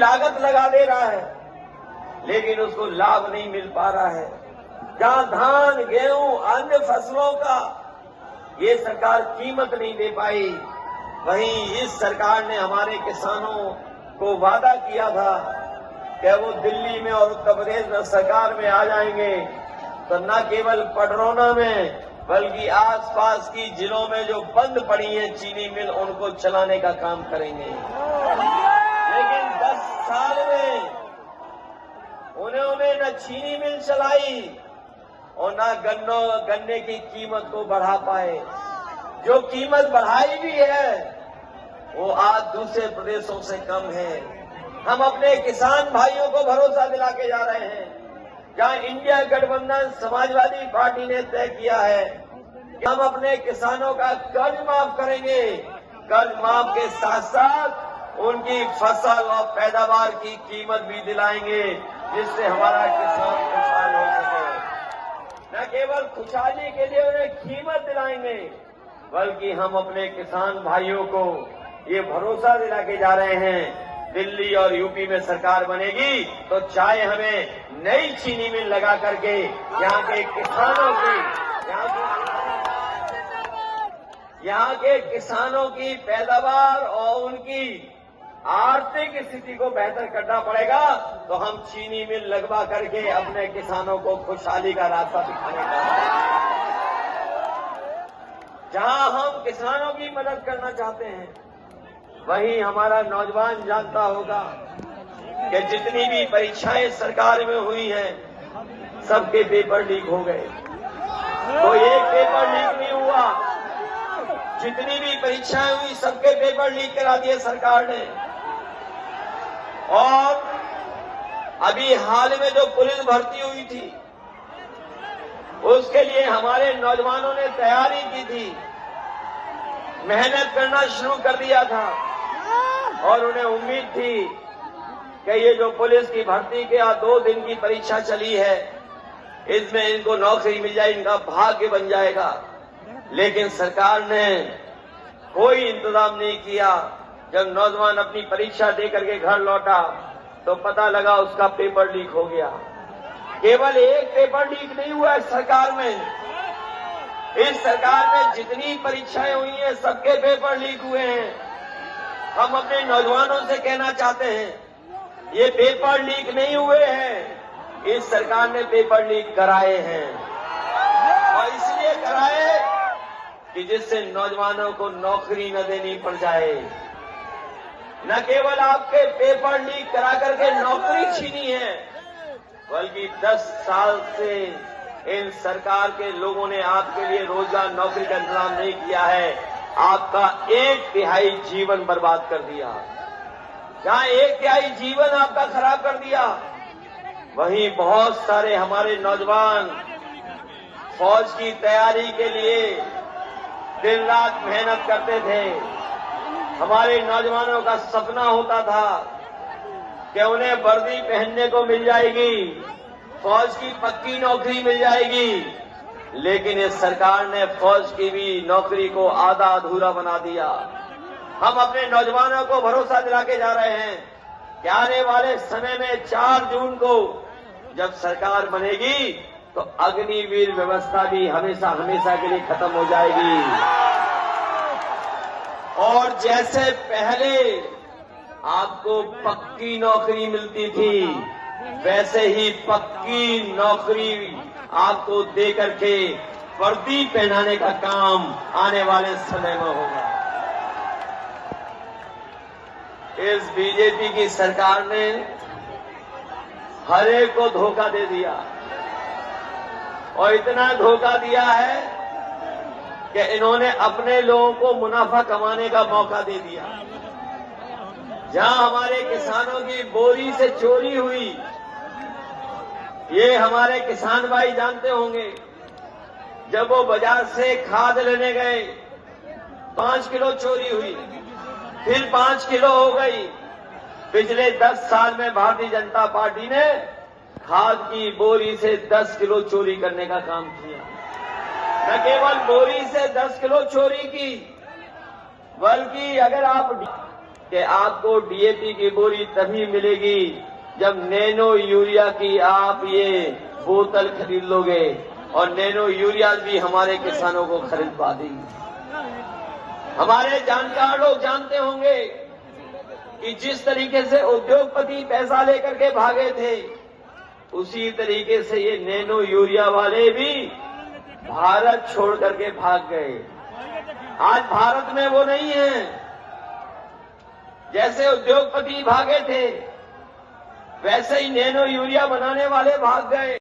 लागत लगा दे रहा है, लेकिन उसको लाभ नहीं मिल पा रहा है। जहां धान, गेहूं, अन्य फसलों का ये सरकार कीमत नहीं दे पाई, वहीं इस सरकार ने हमारे किसानों को वादा किया था कि वो दिल्ली में और उत्तर प्रदेश में सरकार में आ जाएंगे तो न केवल पडरौना में बल्कि आसपास की जिलों में जो बंद पड़ी है चीनी मिल, उनको चलाने का काम करेंगे। लेकिन 10 साल में उन्होंने न चीनी मिल चलाई और न गन्ने की कीमत को बढ़ा पाए। जो कीमत बढ़ाई भी है वो आज दूसरे प्रदेशों से कम है। हम अपने किसान भाइयों को भरोसा दिला के जा रहे हैं, जहां इंडिया गठबंधन समाजवादी पार्टी ने तय किया है कि हम अपने किसानों का कर्ज माफ करेंगे। कर्ज माफ के साथ साथ उनकी फसल और पैदावार की कीमत भी दिलाएंगे, जिससे हमारा किसान खुशहाल हो सके। न केवल खुशहाली के लिए उन्हें कीमत दिलाएंगे, बल्कि हम अपने किसान भाइयों को ये भरोसा दिला के जा रहे हैं, दिल्ली और यूपी में सरकार बनेगी तो चाहे हमें नई चीनी मिल लगा करके यहाँ के किसानों की किसानों की पैदावार और उनकी आर्थिक स्थिति को बेहतर करना पड़ेगा, तो हम चीनी मिल लगवा करके अपने किसानों को खुशहाली का रास्ता दिखाने का। जहां हम किसानों की मदद करना चाहते हैं, वहीं हमारा नौजवान जानता होगा कि जितनी भी परीक्षाएं सरकार में हुई हैं, सबके पेपर लीक हो गए। तो एक पेपर लीक नहीं हुआ, जितनी भी परीक्षाएं हुई सबके पेपर लीक करा दिए सरकार ने। और अभी हाल में जो पुलिस भर्ती हुई थी, उसके लिए हमारे नौजवानों ने तैयारी की थी, मेहनत करना शुरू कर दिया था और उन्हें उम्मीद थी कि ये जो पुलिस की भर्ती के 2 दिन की परीक्षा चली है, इसमें इनको नौकरी मिल जाए, इनका भाग्य बन जाएगा। लेकिन सरकार ने कोई इंतजाम नहीं किया। जब नौजवान अपनी परीक्षा दे करके घर लौटा तो पता लगा उसका पेपर लीक हो गया। केवल एक पेपर लीक नहीं हुआ है सरकार में, इस सरकार में जितनी परीक्षाएं हुई हैं सबके पेपर लीक हुए हैं। हम अपने नौजवानों से कहना चाहते हैं, ये पेपर लीक नहीं हुए हैं, इस सरकार ने पेपर लीक कराए हैं। और इसलिए कराए कि जिससे नौजवानों को नौकरी न देनी पड़ जाए। न केवल आपके पेपर लीक करा करके नौकरी छीनी है, बल्कि 10 साल से इन सरकार के लोगों ने आपके लिए रोजगार नौकरी का इंतजाम नहीं किया है। आपका 1/3 जीवन बर्बाद कर दिया। जहां 1/3 जीवन आपका खराब कर दिया, वहीं बहुत सारे हमारे नौजवान फौज की तैयारी के लिए दिन रात मेहनत करते थे। हमारे नौजवानों का सपना होता था कि उन्हें वर्दी पहनने को मिल जाएगी, फौज की पक्की नौकरी मिल जाएगी। लेकिन इस सरकार ने फौज की भी नौकरी को आधा अधूरा बना दिया। हम अपने नौजवानों को भरोसा दिला के जा रहे हैं कि आने वाले समय में 4 जून को जब सरकार बनेगी तो अग्निवीर व्यवस्था भी हमेशा हमेशा के लिए खत्म हो जाएगी। और जैसे पहले आपको पक्की नौकरी मिलती थी, वैसे ही पक्की नौकरी आपको दे करके वर्दी पहनाने का काम आने वाले समय में होगा। इस बीजेपी की सरकार ने हर एक को धोखा दे दिया और इतना धोखा दिया है कि इन्होंने अपने लोगों को मुनाफा कमाने का मौका दे दिया। जहां हमारे किसानों की बोरी से चोरी हुई, ये हमारे किसान भाई जानते होंगे, जब वो बाजार से खाद लेने गए 5 किलो चोरी हुई, फिर 5 किलो हो गई। पिछले 10 साल में भारतीय जनता पार्टी ने खाद की बोरी से 10 किलो चोरी करने का काम किया। न केवल बोरी से 10 किलो चोरी की, बल्कि अगर आप कि आपको डीएपी की बोरी तभी मिलेगी जब नैनो यूरिया की आप ये बोतल खरीद लोगे, और नैनो यूरिया भी हमारे किसानों को खरीदवा देंगे। हमारे जानकार लोग जानते होंगे कि जिस तरीके से उद्योगपति पैसा लेकर के भागे थे, उसी तरीके से ये नैनो यूरिया वाले भी भारत छोड़ करके भाग गए। आज भारत में वो नहीं है। जैसे उद्योगपति भागे थे, वैसे ही नैनो यूरिया बनाने वाले भाग गए।